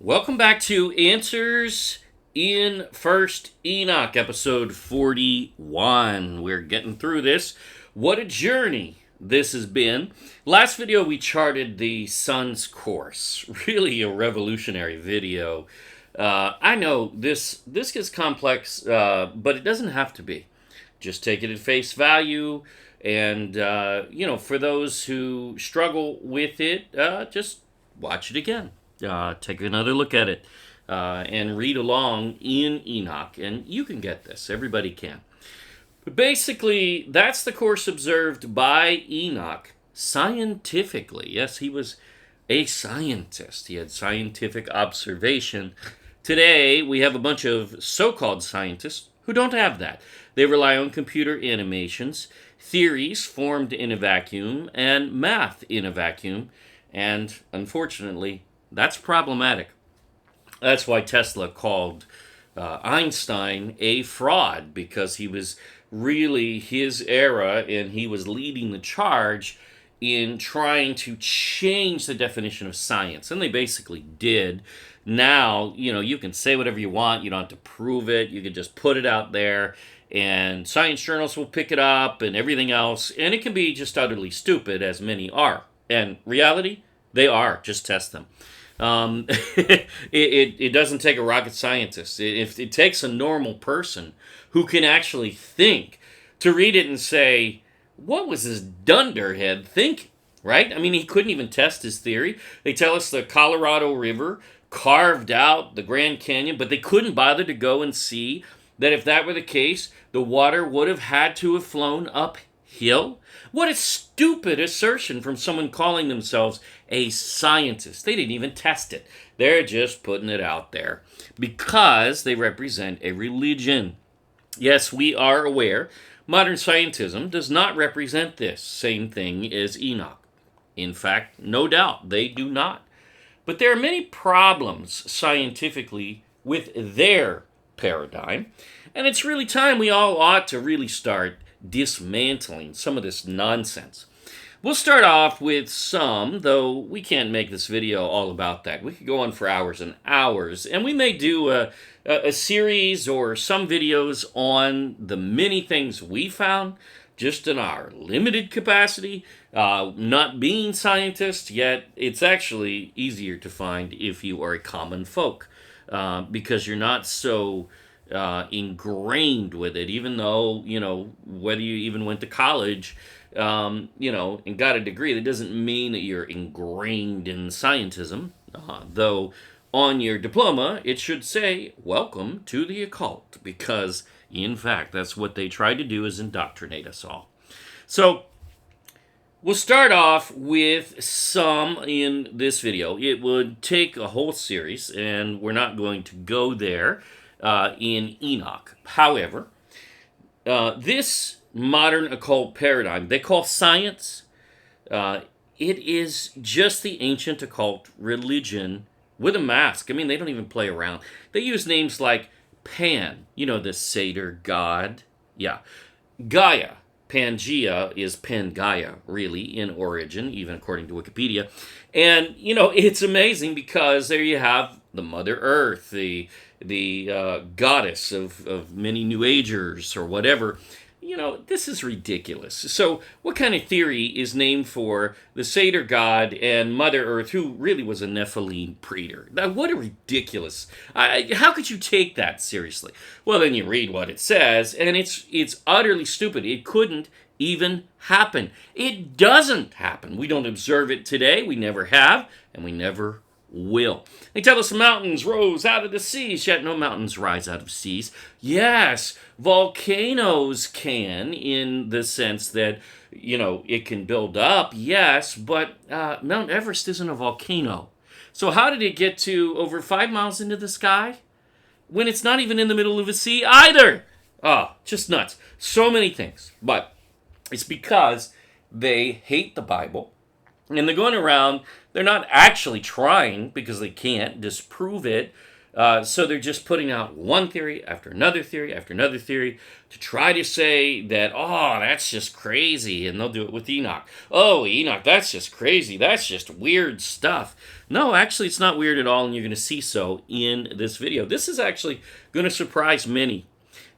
Welcome back to Answers in First Enoch, episode 41. We're getting through this. What a journey this has been. Last video we charted the sun's course. Really a revolutionary video. I know this gets complex, but it doesn't have to be. Just take it at face value. And, for those who struggle with it, just watch it again. Take another look at it and read along in Enoch. And you can get this. Everybody can. But basically, that's the course observed by Enoch scientifically. Yes, he was a scientist. He had scientific observation. Today, we have a bunch of so-called scientists who don't have that. They rely on computer animations, theories formed in a vacuum, and math in a vacuum. And unfortunately, that's problematic. That's why Tesla called Einstein a fraud, because he was really his era and he was leading the charge in trying to change the definition of science. And they basically did. Now, you can say whatever you want. You don't have to prove it. You can just put it out there and science journals will pick it up and everything else. And it can be just utterly stupid, as many are. And reality, they are. Just test them. It doesn't take a rocket scientist. It takes a normal person who can actually think to read it and say, what was this dunderhead thinking, right? I mean, he couldn't even test his theory. They tell us the Colorado River carved out the Grand Canyon, but they couldn't bother to go and see that if that were the case, the water would have had to have flown uphill. What a stupid assertion from someone calling themselves a scientist. They didn't even test it. They're just putting it out there because they represent a religion. Yes, we are aware modern scientism does not represent this same thing as Enoch. In fact, no doubt, they do not. But there are many problems scientifically with their paradigm, and it's really time we all ought to really start dismantling some of this nonsense. We'll start off with some, though we can't make this video all about that. We could go on for hours and hours, and we may do a series or some videos on the many things we found just in our limited capacity, not being scientists, yet it's actually easier to find if you are a common folk, because you're not so ingrained with it, even though, whether you even went to college, and got a degree, that doesn't mean that you're ingrained in scientism, though on your diploma, it should say, welcome to the occult, because, in fact, that's what they try to do, is indoctrinate us all. So, we'll start off with some in this video. It would take a whole series, and we're not going to go there in Enoch. However, this modern occult paradigm they call science, it is just the ancient occult religion with a mask. I mean, they don't even play around. They use names like Pan, the satyr god. Yeah. Gaia, Pangea, is Pangaea, really, in origin, even according to Wikipedia. And, it's amazing because there you have the Mother Earth, the goddess of many New Agers or whatever. This is ridiculous. So what kind of theory is named for the satyr god and Mother Earth, who really was a Nephilim breeder? Now, what a ridiculous... how could you take that seriously? Well, then you read what it says, and it's utterly stupid. It couldn't even happen. It doesn't happen. We don't observe it today. We never have, and we never will. They tell us mountains rose out of the seas, yet no mountains rise out of seas. Yes, volcanoes can, in the sense that, it can build up, yes, but Mount Everest isn't a volcano. So how did it get to over 5 miles into the sky when it's not even in the middle of a sea either? Just nuts. So many things. But it's because they hate the Bible. And they're going around, they're not actually trying, because they can't disprove it. So they're just putting out one theory after another theory after another theory to try to say that, oh, that's just crazy. And they'll do it with Enoch. Oh, Enoch, that's just crazy. That's just weird stuff. No, actually, it's not weird at all, and you're going to see so in this video. This is actually going to surprise many.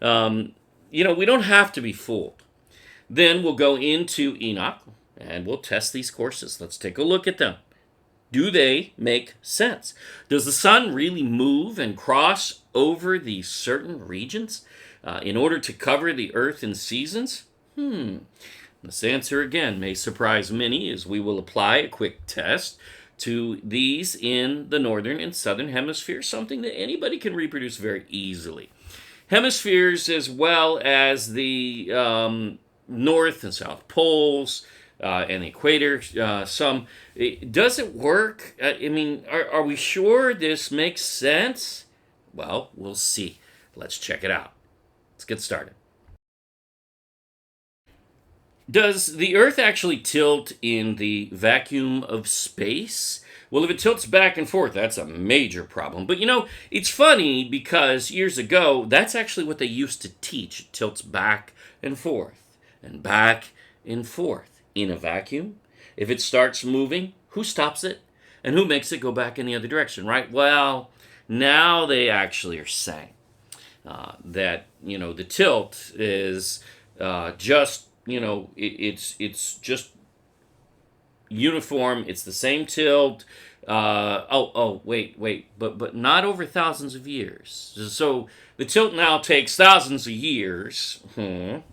We don't have to be fooled. Then we'll go into Enoch, and we'll test these courses. Let's take a look at them. Do they make sense? Does the sun really move and cross over these certain regions in order to cover the earth in seasons? This answer again may surprise many, as we will apply a quick test to these in the northern and southern hemispheres, something that anybody can reproduce very easily. Hemispheres as well as the north and south poles, and the equator, some. Does it work? Are we sure this makes sense? Well, we'll see. Let's check it out. Let's get started. Does the Earth actually tilt in the vacuum of space? Well, if it tilts back and forth, that's a major problem. But it's funny because years ago, that's actually what they used to teach. It tilts back and forth and back and forth. In a vacuum, if it starts moving, who stops it? And who makes it go back in the other direction, right? Well, now they actually are saying that, the tilt is just, it's just uniform. It's the same tilt. Wait, but not over thousands of years. So the tilt now takes thousands of years.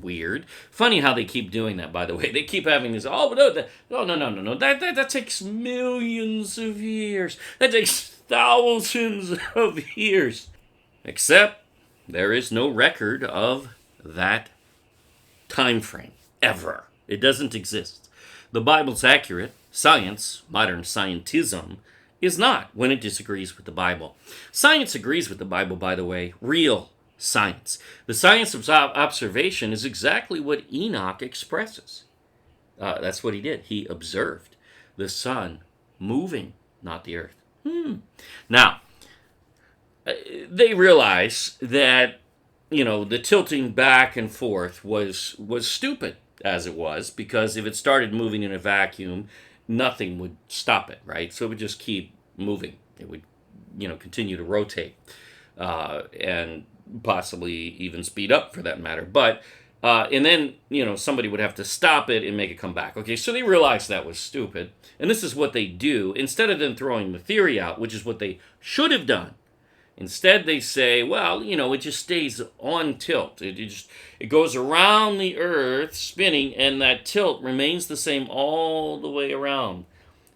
Weird. Funny how they keep doing that, by the way. They keep having this, no. That takes millions of years. That takes thousands of years. Except there is no record of that time frame, ever. It doesn't exist. The Bible's accurate. Science, modern scientism, is not when it disagrees with the Bible. Science agrees with the Bible, by the way, real science. The science of observation is exactly what Enoch expresses. That's what he did. He observed the sun moving, not the earth. Now, they realize that, the tilting back and forth was stupid as it was, because if it started moving in a vacuum, nothing would stop it, right? So it would just keep moving. It would, continue to rotate and possibly even speed up for that matter. But, and then, somebody would have to stop it and make it come back. Okay, so they realized that was stupid. And this is what they do. Instead of them throwing the theory out, which is what they should have done, instead they say, well, it just stays on tilt. It goes around the earth spinning, and that tilt remains the same all the way around.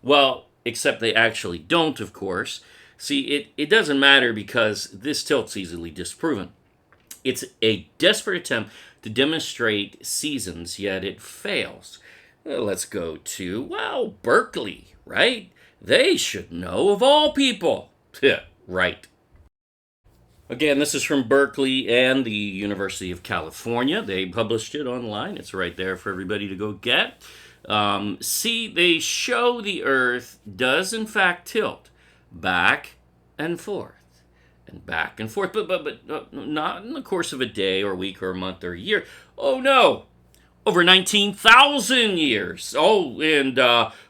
Well, except they actually don't, of course. See, it doesn't matter because this tilt's easily disproven. It's a desperate attempt to demonstrate seasons, yet it fails. Let's go to, Berkeley, right? They should know of all people. Right. Again, this is from Berkeley and the University of California. They published it online. It's right there for everybody to go get. See, they show the Earth does in fact tilt back and forth and back and forth, but not in the course of a day or a week or a month or a year. Oh no, over 19,000 years. Oh, and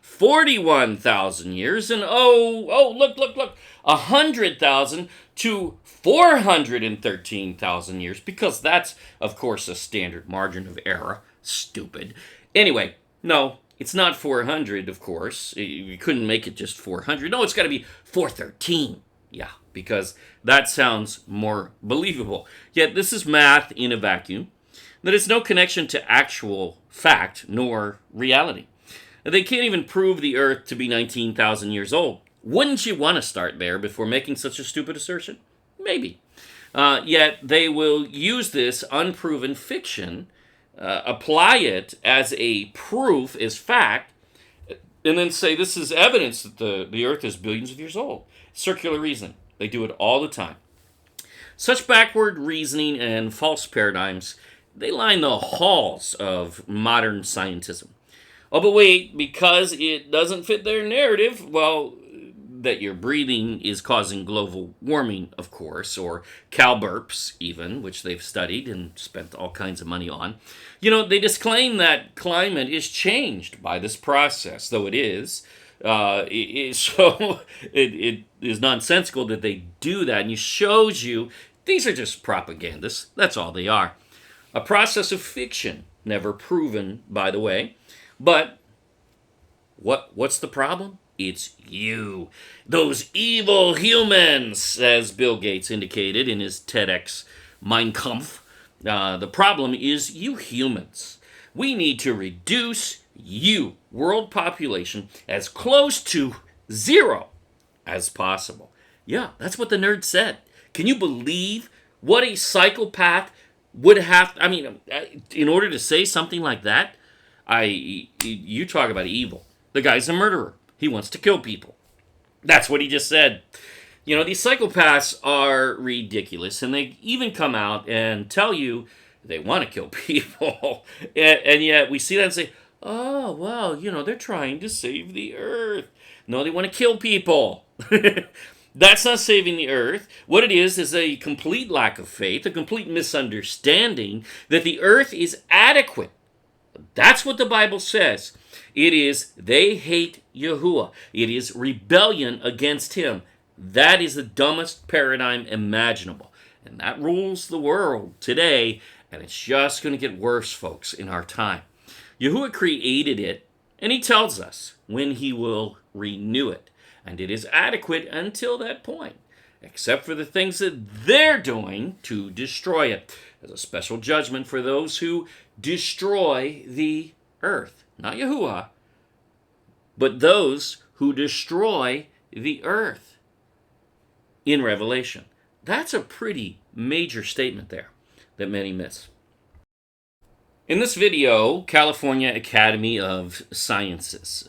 41,000 years, and look, 100,000 to 413,000 years, because that's, of course, a standard margin of error. Stupid. Anyway, no, it's not 400, of course. You couldn't make it just 400. No, it's got to be 413. Yeah, because that sounds more believable. Yet this is math in a vacuum that has no connection to actual fact nor reality. They can't even prove the Earth to be 19,000 years old. Wouldn't you want to start there before making such a stupid assertion? Maybe. Yet they will use this unproven fiction, apply it as a proof, as fact, and then say this is evidence that the Earth is billions of years old. Circular reasoning. They do it all the time. Such backward reasoning and false paradigms, they line the halls of modern scientism. Oh, but wait, because it doesn't fit their narrative, well, that your breathing is causing global warming, of course, or cow burps, even, which they've studied and spent all kinds of money on. They disclaim that climate is changed by this process, though it is. So it is nonsensical that they do that, and it shows you these are just propagandists. That's all they are. A process of fiction, never proven, by the way. But what's the problem? It's you. Those evil humans, as Bill Gates indicated in his TEDx Mein Kampf. The problem is you humans. We need to reduce world population, as close to zero as possible. Yeah, that's what the nerd said. Can you believe what a psychopath would have? In order to say something like that, you talk about evil. The guy's a murderer. He wants to kill people. That's what he just said. These psychopaths are ridiculous, and they even come out and tell you they want to kill people. and yet we see that and say, oh, well, they're trying to save the earth. No, they want to kill people. That's not saving the earth. What it is a complete lack of faith, a complete misunderstanding that the earth is adequate. That's what the Bible says. It is, they hate Yahuwah. It is rebellion against him. That is the dumbest paradigm imaginable. And that rules the world today, and it's just going to get worse, folks, in our time. Yahuwah created it, and he tells us when he will renew it. And it is adequate until that point, except for the things that they're doing to destroy it. There's a special judgment for those who destroy the earth. Not Yahuwah, but those who destroy the earth in Revelation. That's a pretty major statement there that many miss. In this video, California Academy of Sciences,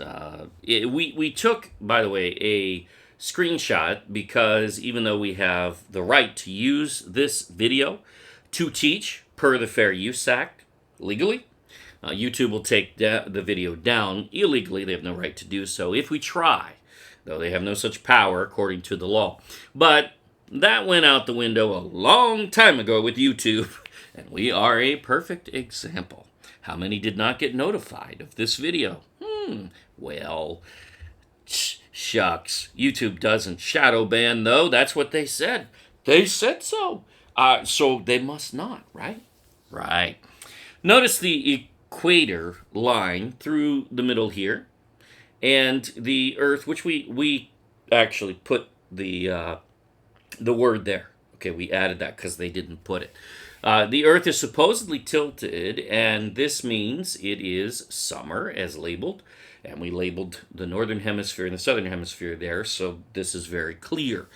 we took, by the way, a screenshot because even though we have the right to use this video to teach per the Fair Use Act legally, YouTube will take the video down illegally. They have no right to do so if we try, though they have no such power according to the law. But that went out the window a long time ago with YouTube. And we are a perfect example. How many did not get notified of this video? Well, shucks. YouTube doesn't shadow ban, though. That's what they said. They said so. So they must not, right? Right. Notice the equator line through the middle here. And the Earth, which we actually put the word there. Okay, we added that because they didn't put it. The Earth is supposedly tilted, and this means it is summer, as labeled. And we labeled the northern hemisphere and the southern hemisphere there, so this is very clear.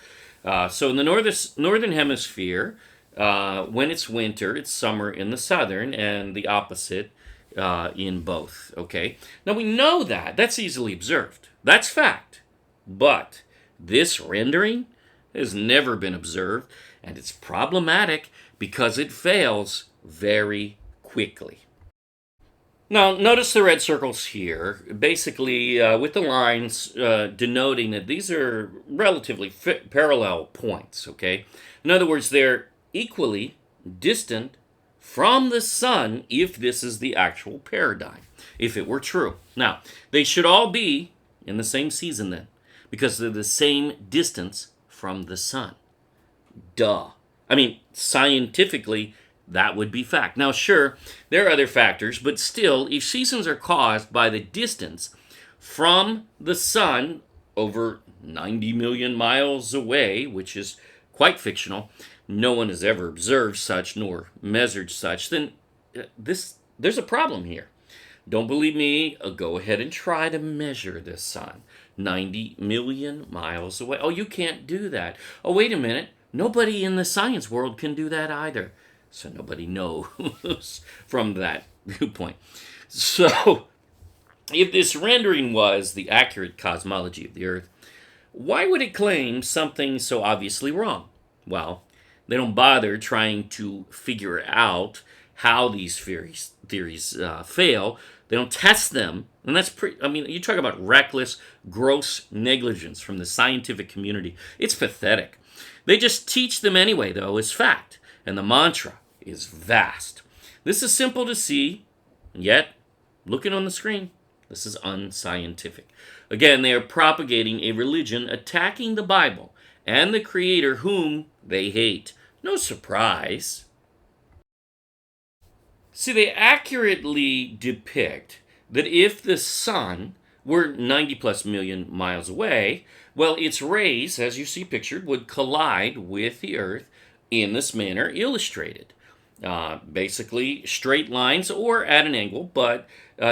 So in the northern hemisphere, when it's winter, it's summer in the southern, and the opposite in both. Okay. Now we know that. That's easily observed. That's fact. But this rendering has never been observed, and it's problematic because it fails very quickly. Now, notice the red circles here, basically with the lines denoting that these are relatively parallel points, okay? In other words, they're equally distant from the sun if this is the actual paradigm, if it were true. Now, they should all be in the same season then, because they're the same distance from the sun. Duh. I mean, scientifically, that would be fact. Now, sure, there are other factors, but still, if seasons are caused by the distance from the sun over 90 million miles away, which is quite fictional, no one has ever observed such nor measured such, then there's a problem here. Don't believe me? Go ahead and try to measure the sun 90 million miles away. Oh, you can't do that. Oh, wait a minute. Nobody in the science world can do that either. So nobody knows from that viewpoint. So, if this rendering was the accurate cosmology of the Earth, why would it claim something so obviously wrong? Well, they don't bother trying to figure out how these theories fail. They don't test them, and that's I mean, you talk about reckless, gross negligence from the scientific community. It's pathetic. They just teach them anyway, though, as fact, and the mantra is vast. This is simple to see, yet, looking on the screen, this is unscientific. Again, they are propagating a religion attacking the Bible and the Creator whom they hate. No surprise. See, they accurately depict that if the sun were 90 plus million miles away, well, its rays, as you see pictured, would collide with the Earth in this manner illustrated. Basically, straight lines or at an angle, but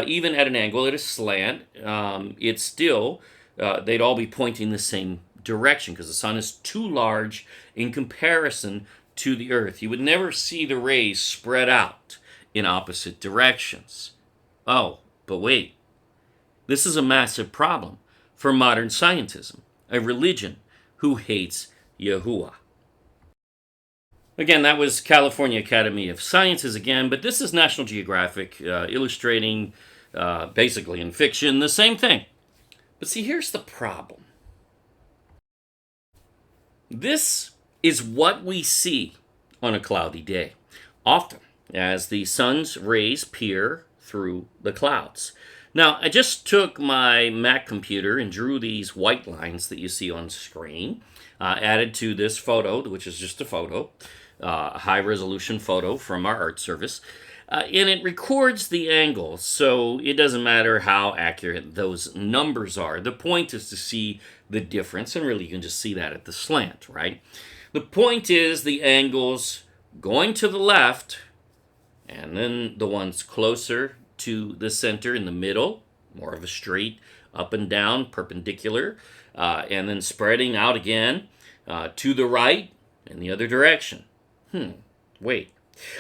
even at an angle, at a slant, it's still, they'd all be pointing the same direction because the sun is too large in comparison to the Earth. You would never see the rays spread out in opposite directions. Oh, but wait. This is a massive problem for modern scientism, a religion who hates Yahuwah. Again, that was California Academy of Sciences again, but this is National Geographic illustrating, basically in fiction, the same thing. But see, here's the problem. This is what we see on a cloudy day, often as the sun's rays peer through the clouds. Now, I just took my Mac computer and drew these white lines that you see on screen, added to this photo, which is just a photo, a high-resolution photo from our art service, and it records the angles, so it doesn't matter how accurate those numbers are. The point is to see the difference, and really you can just see that at the slant, right? The point is the angles going to the left, and then the ones closer to the center in the middle, more of a straight up and down, perpendicular, and then spreading out again to the right in the other direction. Wait.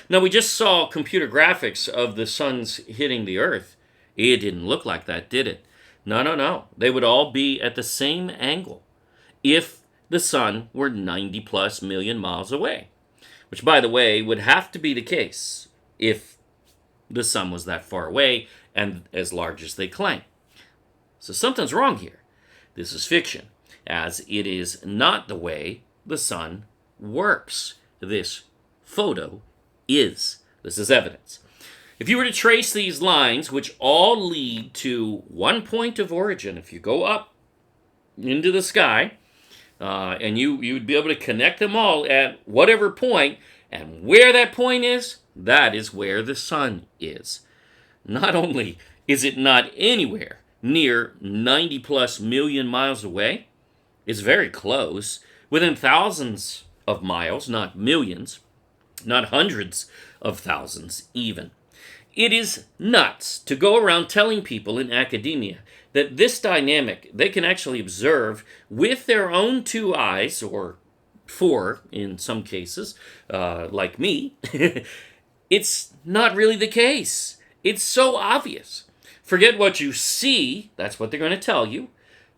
Now, we just saw computer graphics of the suns hitting the Earth. It didn't look like that, did it? No. They would all be at the same angle if the sun were 90 plus million miles away, which, by the way, would have to be the case if the sun was that far away and as large as they claim. So something's wrong here. This is fiction, as it is not the way the sun works. This photo is. This is evidence. If you were to trace these lines, which all lead to one point of origin, if you go up into the sky, and you'd be able to connect them all at whatever point, and where that point is, that is where the sun is. Not only is it not anywhere near 90 plus million miles away, it's very close, within thousands of miles, not millions, not hundreds of thousands even. It is nuts to go around telling people in academia that this dynamic they can actually observe with their own two eyes, or four in some cases, like me. It's not really the case. It's so obvious. Forget what you see. That's what they're going to tell you.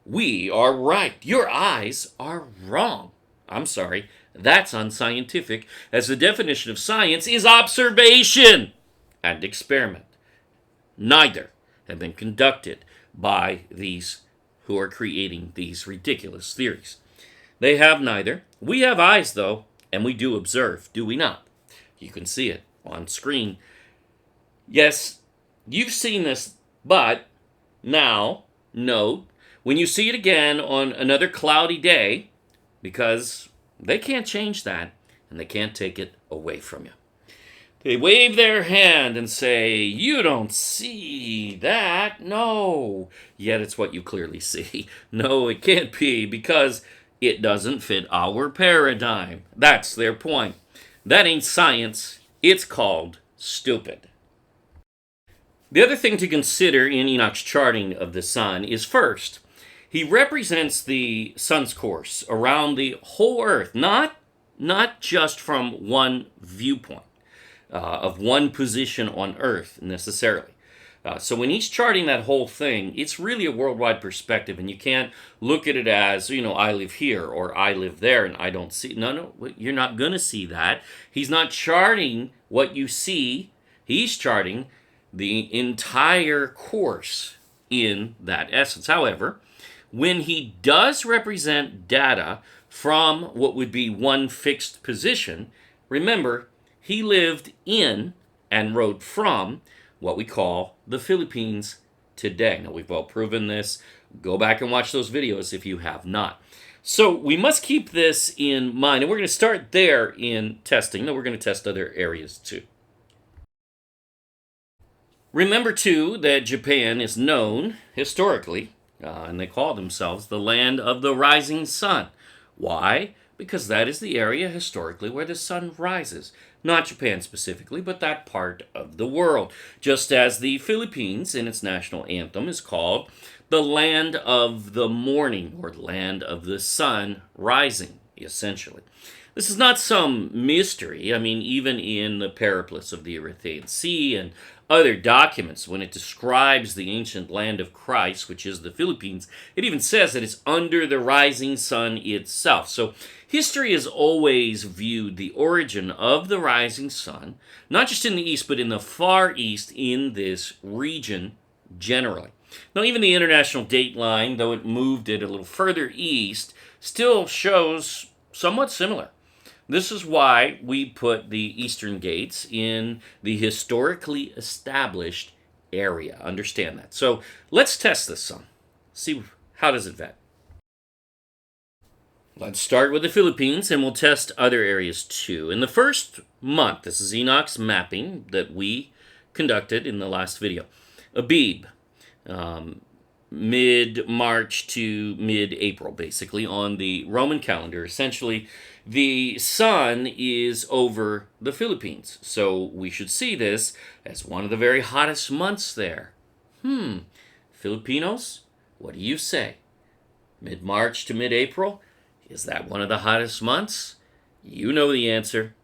We are right. Your eyes are wrong. I'm sorry. That's unscientific, as the definition of science is observation and experiment. Neither have been conducted by these who are creating these ridiculous theories. They have neither. We have eyes, though, and we do observe, do we not? You can see it on screen. Yes, you've seen this, but now, note, when you see it again on another cloudy day, because they can't change that, and they can't take it away from you. They wave their hand and say, you don't see that. No. Yet it's what you clearly see. No, it can't be, because it doesn't fit our paradigm. That's their point. That ain't science. It's called stupid. The other thing to consider in Enoch's charting of the sun is, first, he represents the sun's course around the whole earth, not just from one viewpoint, of one position on earth necessarily. So when he's charting that whole thing, it's really a worldwide perspective, and you can't look at it as, I live here or I live there and I don't see. No, you're not going to see that. He's not charting what you see He's charting the entire course in that essence. However, when he does represent data from what would be one fixed position, remember, he lived in and wrote from what we call the Philippines today. Now, we've all proven this. Go back and watch those videos if you have not. So we must keep this in mind, and we're going to start there in testing. Now, we're going to test other areas too. Remember, too, that Japan is known historically, and they call themselves the land of the rising sun. Why? Because that is the area historically where the sun rises. Not Japan specifically, but that part of the world. Just as the Philippines, in its national anthem, is called the land of the morning, or land of the sun rising, essentially. This is not some mystery. I mean, even in the Periplus of the Erythraean Sea and other documents, when it describes the ancient land of Christ, which is the Philippines, it even says that it's under the rising sun itself. So history has always viewed the origin of the rising sun, not just in the east, but in the far east in this region generally. Now, even the international date line, though it moved it a little further east, still shows somewhat similar. This is why we put the eastern gates in the historically established area. Understand that. So let's test this some. See, how does it vet? Let's start with the Philippines, and we'll test other areas too. In the first month, this is Enoch's mapping that we conducted in the last video. Abib, mid-March to mid-April, basically, on the Roman calendar. Essentially, the sun is over the Philippines, so we should see this as one of the very hottest months there. Filipinos, what do you say? Mid-March to mid-April? Is that one of the hottest months? You know the answer.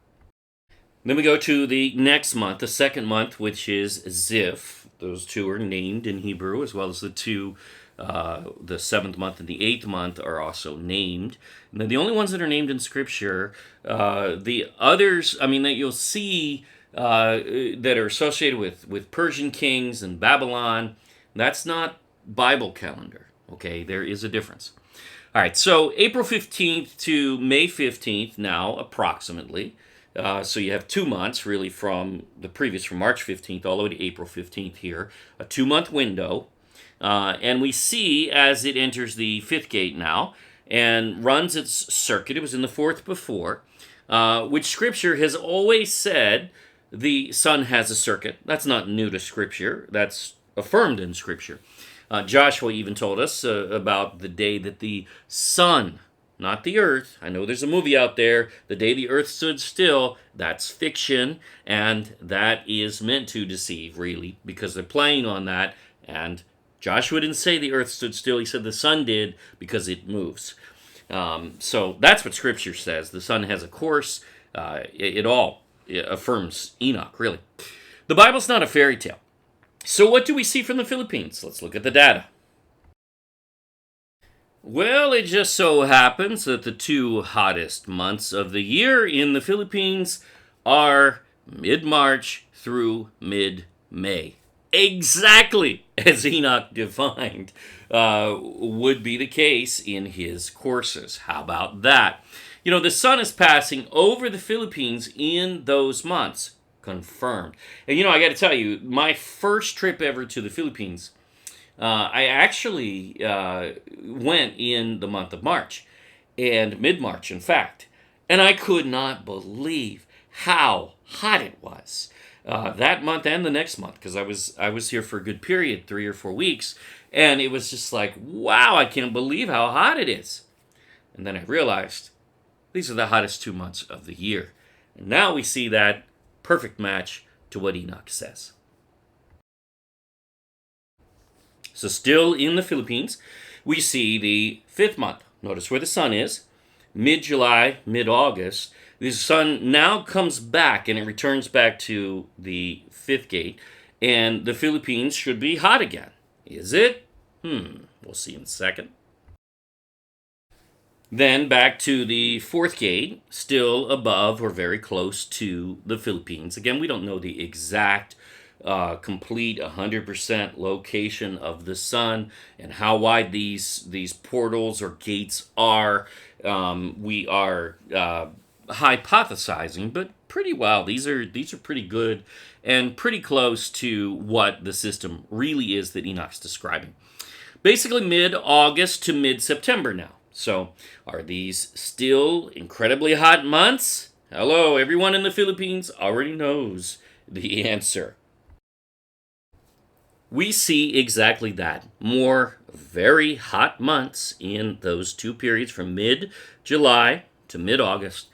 Then we go to the next month, the second month, which is Ziph. Those two are named in Hebrew, as well as the two, the seventh month and the eighth month are also named. And then the only ones that are named in Scripture, the others, that you'll see that are associated with Persian kings and Babylon, that's not Bible calendar, okay? There is a difference. All right, so April 15th to May 15th now, approximately. So you have 2 months, really, from March 15th all the way to April 15th here, a 2-month window. And we see as it enters the fifth gate now and runs its circuit, it was in the fourth before, which Scripture has always said the sun has a circuit. That's not new to Scripture. That's affirmed in Scripture. Joshua even told us about the day that the sun, not the earth. I know there's a movie out there, The Day the Earth Stood Still. That's fiction, and that is meant to deceive, really, because they're playing on that. And Joshua didn't say the earth stood still. He said the sun did because it moves. So that's what Scripture says. The sun has a course. It all affirms Enoch, really. The Bible's not a fairy tale. So what do we see from the Philippines? Let's look at the data. Well, it just so happens that the 2 hottest months of the year in the Philippines are mid-March through mid-May. Exactly as Enoch defined would be the case in his courses. How about that? The sun is passing over the Philippines in those months. Confirmed. And I got to tell you, my first trip ever to the Philippines, I actually went in the month of March, and mid-March, in fact, and I could not believe how hot it was that month and the next month, because I was here for a good period, 3 or 4 weeks, and it was just like, wow, I can't believe how hot it is. And then I realized these are the hottest 2 months of the year. And now we see that perfect match to what Enoch says. So still in the Philippines, we see the 5th month. Notice where the sun is. Mid-July, mid-August. The sun now comes back and it returns back to the 5th gate. And the Philippines should be hot again. Is it? We'll see in a second. Then back to the fourth gate, still above or very close to the Philippines. Again, we don't know the exact, complete 100% location of the sun and how wide these portals or gates are. We are hypothesizing, but pretty well. These are pretty good and pretty close to what the system really is that Enoch's describing. Basically mid-August to mid-September now. So, are these still incredibly hot months? Hello, everyone in the Philippines already knows the answer. We see exactly that. More very hot months in those two periods from mid-July to mid-August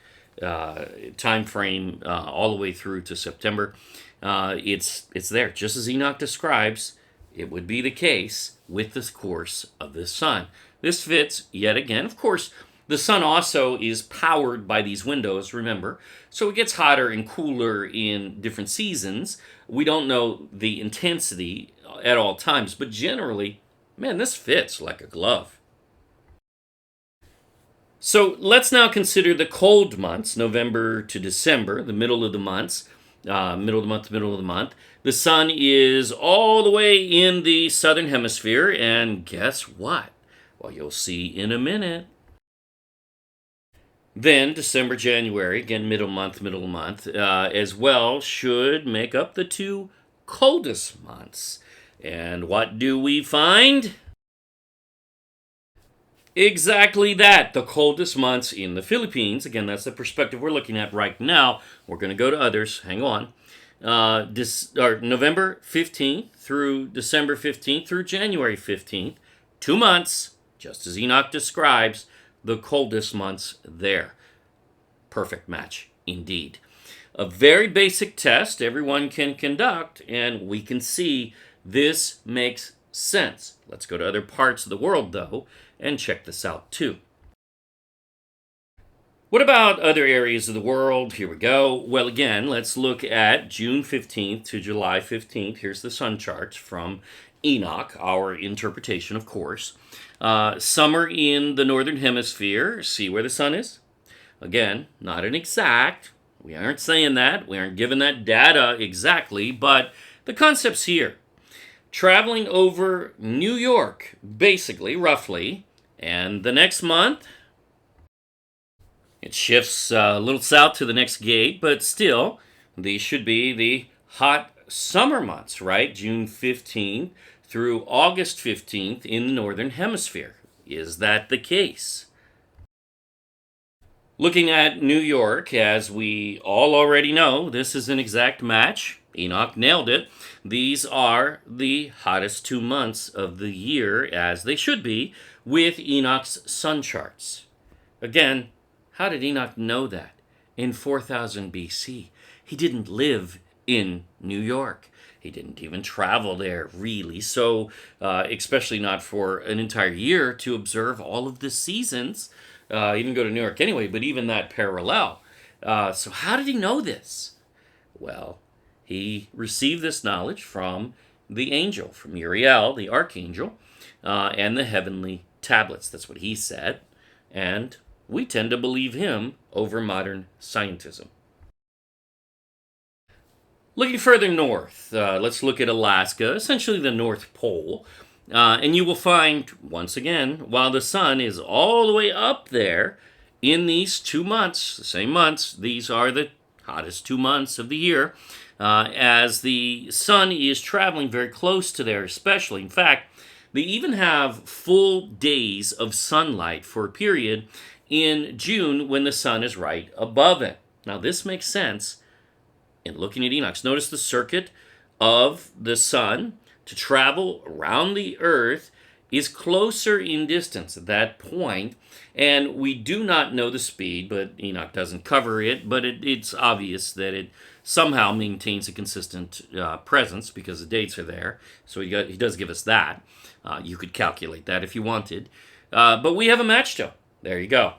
time frame all the way through to September. It's there, just as Enoch describes. It would be the case with the course of the sun. This fits yet again. Of course, the sun also is powered by these windows, remember, so it gets hotter and cooler in different seasons. We don't know the intensity at all times, but generally, man, this fits like a glove. So let's now consider the cold months, November to December, the middle of the months, middle of the month to middle of the month. The sun is all the way in the southern hemisphere, and guess what? Well, you'll see in a minute. Then December, January, again, middle of month, as well, should make up the two coldest months. And what do we find? Exactly that, the coldest months in the Philippines. Again, that's the perspective we're looking at right now. We're going to go to others. Hang on. November 15th through December 15th through January 15th. 2 months, just as Enoch describes, the coldest months there. Perfect match, indeed. A very basic test everyone can conduct, and we can see this makes sense. Let's go to other parts of the world, though, and check this out, too. What about other areas of the world? Here we go. Well, again, let's look at June 15th to July 15th. Here's the sun charts from Enoch, our interpretation, of course. Summer in the northern hemisphere. See where the sun is? Again, not an exact. We aren't saying that. We aren't giving that data exactly, but the concept's here. Traveling over New York, basically, roughly, and the next month, it shifts a little south to the next gate, but still, these should be the hot summer months, right? June 15th through August 15th in the northern hemisphere. Is that the case? Looking at New York, as we all already know, this is an exact match. Enoch nailed it. These are the hottest 2 months of the year, as they should be, with Enoch's sun charts. Again, how did Enoch know that? In 4000 BC, he didn't live in New York. He didn't even travel there, really. So, especially not for an entire year to observe all of the seasons. He didn't go to New York anyway, but even that parallel. So how did he know this? Well, he received this knowledge from the angel, from Uriel, the archangel, and the heavenly tablets. That's what he said. And we tend to believe him over modern scientism. Looking further north, let's look at Alaska, essentially the North Pole. And you will find, once again, while the sun is all the way up there, in these 2 months, the same months, these are the hottest 2 months of the year, as the sun is traveling very close to there, especially. In fact, they even have full days of sunlight for a period in June when the sun is right above it. Now, this makes sense in looking at Enoch. Notice the circuit of the sun to travel around the earth is closer in distance at that point, and we do not know the speed, but Enoch doesn't cover it, but it's obvious that it somehow maintains a consistent presence because the dates are there, so he does give us that. You could calculate that if you wanted, but we have a match to. There you go.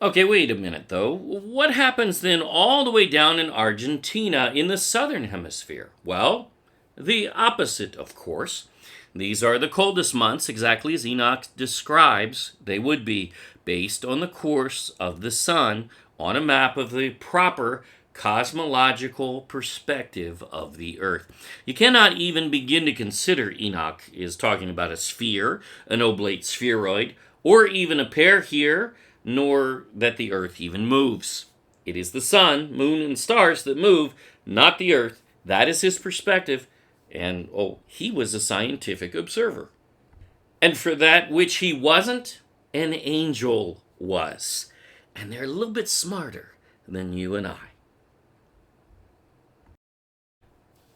Okay, wait a minute, though. What happens then all the way down in Argentina in the southern hemisphere? Well, the opposite, of course. These are the coldest months, exactly as Enoch describes they would be, based on the course of the sun on a map of the proper cosmological perspective of the earth. You cannot even begin to consider Enoch is talking about a sphere, an oblate spheroid, or even a pair here, nor that the earth even moves. It is the sun, moon, and stars that move, not the earth. That is his perspective. And, he was a scientific observer. And for that which he wasn't, an angel was. And they're a little bit smarter than you and I.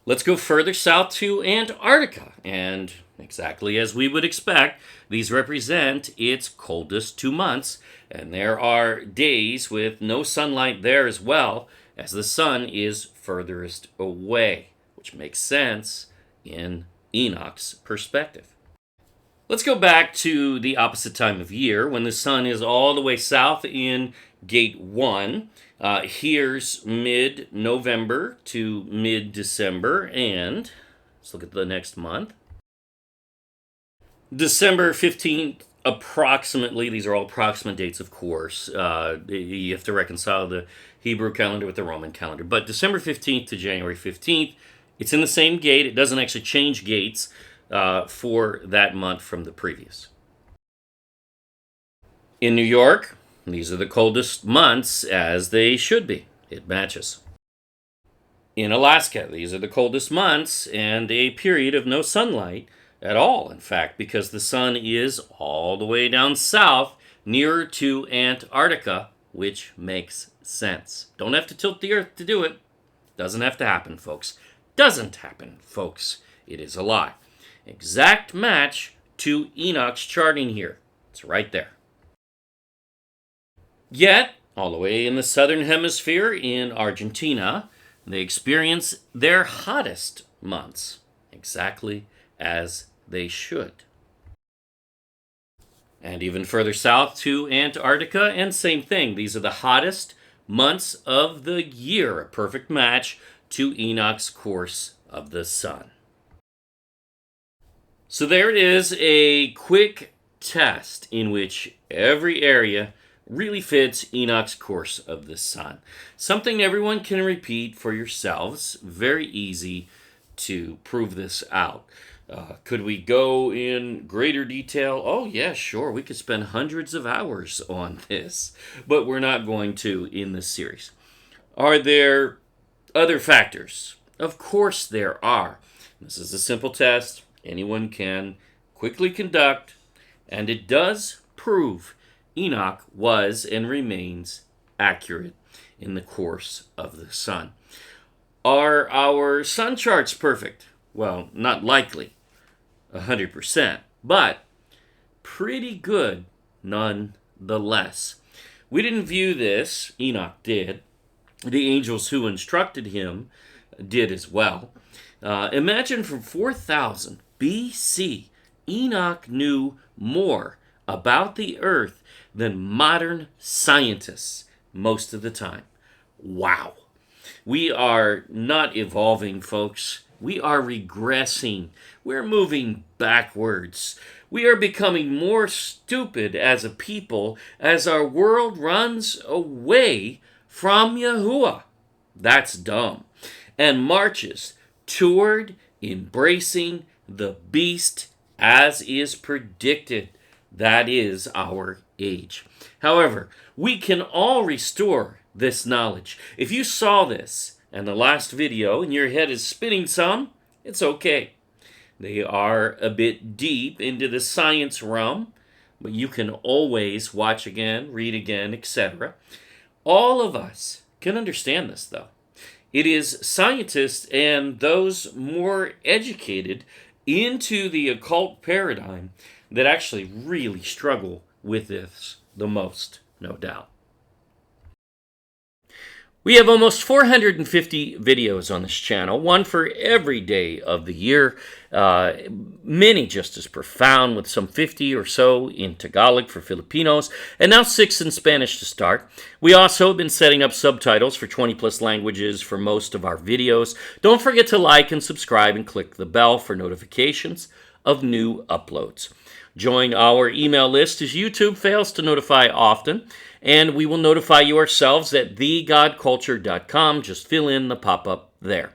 Let's go further south to Antarctica. And exactly as we would expect, these represent its coldest 2 months. And there are days with no sunlight there as well, as the sun is furthest away, which makes sense in Enoch's perspective. Let's go back to the opposite time of year when the sun is all the way south in gate 1. Here's mid-November to mid-December, and let's look at the next month. December 15th, approximately. These are all approximate dates, of course. You have to reconcile the Hebrew calendar with the Roman calendar. But December 15th to January 15th, it's in the same gate. It doesn't actually change gates for that month from the previous. In New York, these are the coldest months, as they should be. It matches. In Alaska, these are the coldest months and a period of no sunlight at all, in fact, because the sun is all the way down south, nearer to Antarctica, which makes sense. Don't have to tilt the earth to do it. Doesn't have to happen, folks. Doesn't happen, folks. It is a lie. Exact match to Enoch's charting here. It's right there. Yet, all the way in the southern hemisphere in Argentina, they experience their hottest months, exactly as they should. And even further south to Antarctica, and same thing. These are the hottest months of the year, a perfect match to Enoch's course of the sun. So there it is, a quick test in which every area really fits Enoch's course of the sun. Something everyone can repeat for yourselves. Very easy to prove this out. Could we go in greater detail? Oh, yeah, sure. We could spend hundreds of hours on this, but we're not going to in this series. Are there other factors? Of course there are. This is a simple test anyone can quickly conduct, and it does prove Enoch was and remains accurate in the course of the sun. Are our sun charts perfect? Well, not likely 100%, but pretty good nonetheless. We didn't view this, Enoch did. The angels who instructed him did as well. Imagine from 4000 BC, Enoch knew more about the earth than modern scientists most of the time. Wow. We are not evolving, folks. We are regressing. We're moving backwards. We are becoming more stupid as a people as our world runs away from Yahuwah. That's dumb. And marches toward embracing the beast as is predicted. That is our age. However, we can all restore this knowledge. If you saw this and the last video and your head is spinning some, it's okay. They are a bit deep into the science realm, but you can always watch again, read again, etc. All of us can understand this, though. It is scientists and those more educated into the occult paradigm that actually really struggle with this the most, no doubt. We have almost 450 videos on this channel, one for every day of the year, many just as profound, with some 50 or so in Tagalog for Filipinos, and now 6 in Spanish to start. We also have been setting up subtitles for 20 plus languages for most of our videos. Don't forget to like and subscribe and click the bell for notifications of new uploads. Join our email list as YouTube fails to notify often, and we will notify you ourselves at thegodculture.com. Just fill in the pop-up there.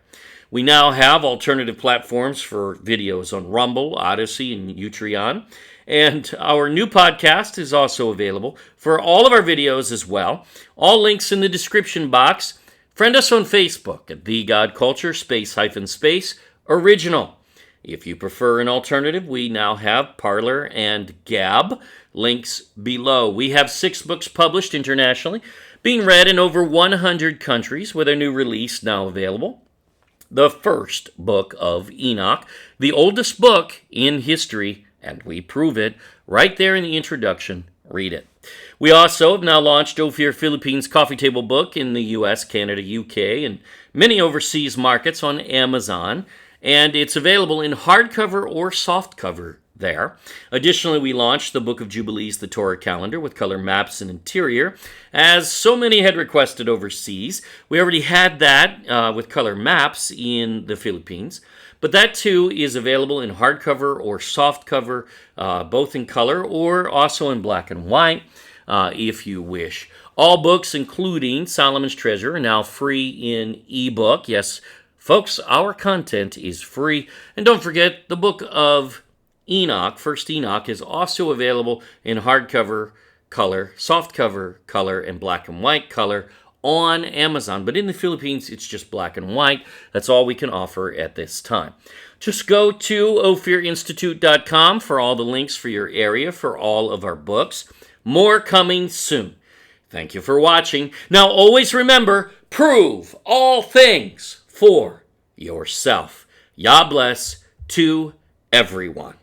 We now have alternative platforms for videos on Rumble, Odyssey, and Utreon. And our new podcast is also available for all of our videos as well. All links in the description box. Friend us on Facebook at The God Culture, _space, original. If you prefer an alternative, we now have Parler and Gab. Links below. We have 6 books published internationally, being read in over 100 countries, with a new release now available. The first book of Enoch, the oldest book in history, and we prove it right there in the introduction. Read it. We also have now launched Ophir Philippines Coffee Table Book in the US, Canada, UK, and many overseas markets on Amazon, and it's available in hardcover or softcover there. Additionally, we launched the Book of Jubilees, the Torah calendar, with color maps and interior, as so many had requested overseas. We already had that with color maps in the Philippines, but that too is available in hardcover or softcover, both in color or also in black and white, if you wish. All books, including Solomon's Treasure, are now free in eBook. Yes, folks, our content is free. And don't forget, the Book of Enoch, First Enoch, is also available in hardcover color, softcover color, and black and white color on Amazon. But in the Philippines, it's just black and white. That's all we can offer at this time. Just go to ophirinstitute.com for all the links for your area for all of our books. More coming soon. Thank you for watching. Now, always remember, prove all things for yourself. Yah bless to everyone.